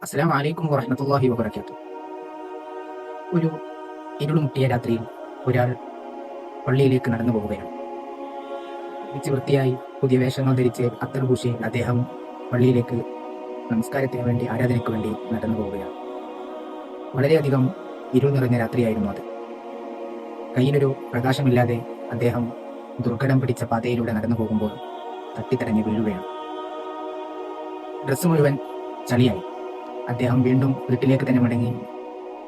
അസ്സലാമു അലൈക്കും വറഹ്മത്തുള്ളാഹി വബറകാതുഹു. ഒരു ഇരുളുമുട്ടിയ രാത്രിയിൽ ഒരാൾ പള്ളിയിലേക്ക് നടന്നു പോവുകയാണ്. കുളിച്ച് വൃത്തിയായി പുതിയ വേഷങ്ങൾ ധരിച്ച് അത്തർ പൂശി അദ്ദേഹം പള്ളിയിലേക്ക് നമസ്കാരത്തിന് വേണ്ടി, ആരാധനയ്ക്ക് വേണ്ടി നടന്നു പോവുകയാണ്. വളരെയധികം ഇരുൾ നിറഞ്ഞ രാത്രിയായിരുന്നു അത്. കയ്യിലൊരു പ്രകാശമില്ലാതെ അദ്ദേഹം ദുർഘടം പിടിച്ച പാതയിലൂടെ നടന്നു പോകുമ്പോൾ തട്ടിത്തടഞ്ഞ് വീഴുകയാണ്. ഡ്രസ്സ് മുഴുവൻ ചളിയായി. അദ്ദേഹം വീണ്ടും വീട്ടിലേക്ക് തന്നെ മടങ്ങി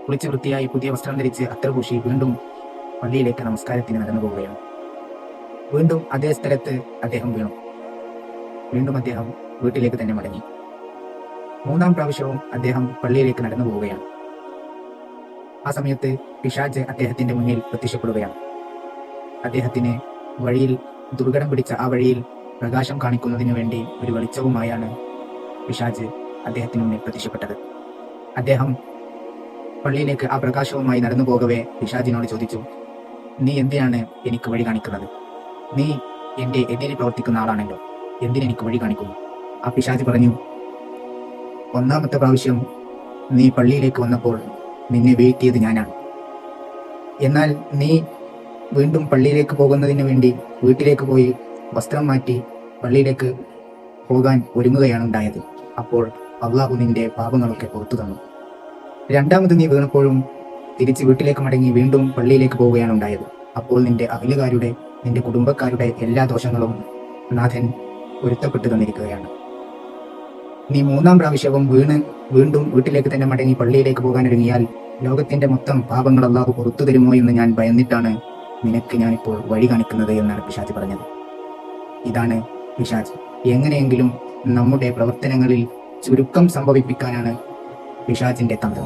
കുളിച്ച് വൃത്തിയായി പുതിയ വസ്ത്രം ധരിച്ച് അത്തർ പൂശി വീണ്ടും പള്ളിയിലേക്ക് നമസ്കാരത്തിന് നടന്നു പോവുകയാണ്. വീണ്ടും അതേ സ്ഥലത്ത് അദ്ദേഹം വീണു. വീണ്ടും അദ്ദേഹം വീട്ടിലേക്ക് തന്നെ മടങ്ങി. മൂന്നാം പ്രാവശ്യവും അദ്ദേഹം പള്ളിയിലേക്ക് നടന്നു പോവുകയാണ്. ആ സമയത്ത് പിശാച് അദ്ദേഹത്തിന്റെ മുന്നിൽ പ്രത്യക്ഷപ്പെടുകയാണ്. അദ്ദേഹത്തിന് വഴിയിൽ, ദുർഘടം പിടിച്ച ആ വഴിയിൽ പ്രകാശം കാണിക്കുന്നതിന് വേണ്ടി ഒരു വെളിച്ചവുമായാണ് പിശാച് അദ്ദേഹത്തിന് മുന്നിൽ പ്രത്യക്ഷപ്പെട്ടത്. അദ്ദേഹം പള്ളിയിലേക്ക് ആ പ്രകാശവുമായി നടന്നു പോകവേ പിശാചിനോട് ചോദിച്ചു, നീ എന്തിനാണ് എനിക്ക് വഴി കാണിക്കുന്നത്? നീ എന്റെ എതിരെ പ്രവർത്തിക്കുന്ന ആളാണല്ലോ, എന്തിനെനിക്ക് വഴി കാണിക്കുന്നു? ആ പിശാച് പറഞ്ഞു, ഒന്നാമത്തെ പ്രാവശ്യം നീ പള്ളിയിലേക്ക് വന്നപ്പോൾ നിന്നെ വീഴ്ത്തിയത് ഞാനാണ്. എന്നാൽ നീ വീണ്ടും പള്ളിയിലേക്ക് പോകുന്നതിന് വേണ്ടി വീട്ടിലേക്ക് പോയി വസ്ത്രം മാറ്റി പള്ളിയിലേക്ക് പോകാൻ ഒരുങ്ങുകയാണ് ഉണ്ടായത്. അപ്പോൾ അള്ളാഹു നിന്റെ പാപങ്ങളൊക്കെ പുറത്തു തന്നു. രണ്ടാമത് നീ വീണപ്പോഴും തിരിച്ച് വീട്ടിലേക്ക് മടങ്ങി വീണ്ടും പള്ളിയിലേക്ക് പോവുകയാണ് ഉണ്ടായത്. അപ്പോൾ നിന്റെ അയലുകാരുടെ, നിന്റെ കുടുംബക്കാരുടെ എല്ലാ ദോഷങ്ങളും നാഥൻ പൊരുത്തപ്പെട്ടു തന്നിരിക്കുകയാണ്. നീ മൂന്നാം പ്രാവശ്യവും വീണ്ടും വീട്ടിലേക്ക് തന്നെ മടങ്ങി പള്ളിയിലേക്ക് പോകാൻ ഒരുങ്ങിയാൽ ലോകത്തിന്റെ മൊത്തം പാപങ്ങൾ അള്ളാഹു പുറത്തു തരുമോ എന്ന് ഞാൻ ഭയന്നിട്ടാണ് നിനക്ക് ഞാനിപ്പോൾ വഴി കാണിക്കുന്നത് എന്നാണ് പിശാച് പറഞ്ഞത്. ഇതാണ് പിശാച്. എങ്ങനെയെങ്കിലും നമ്മുടെ പ്രവർത്തനങ്ങളിൽ ചുരുക്കം സംഭവിപ്പിക്കാനാണ് പിശാചിന്റെ തന്ത്രം.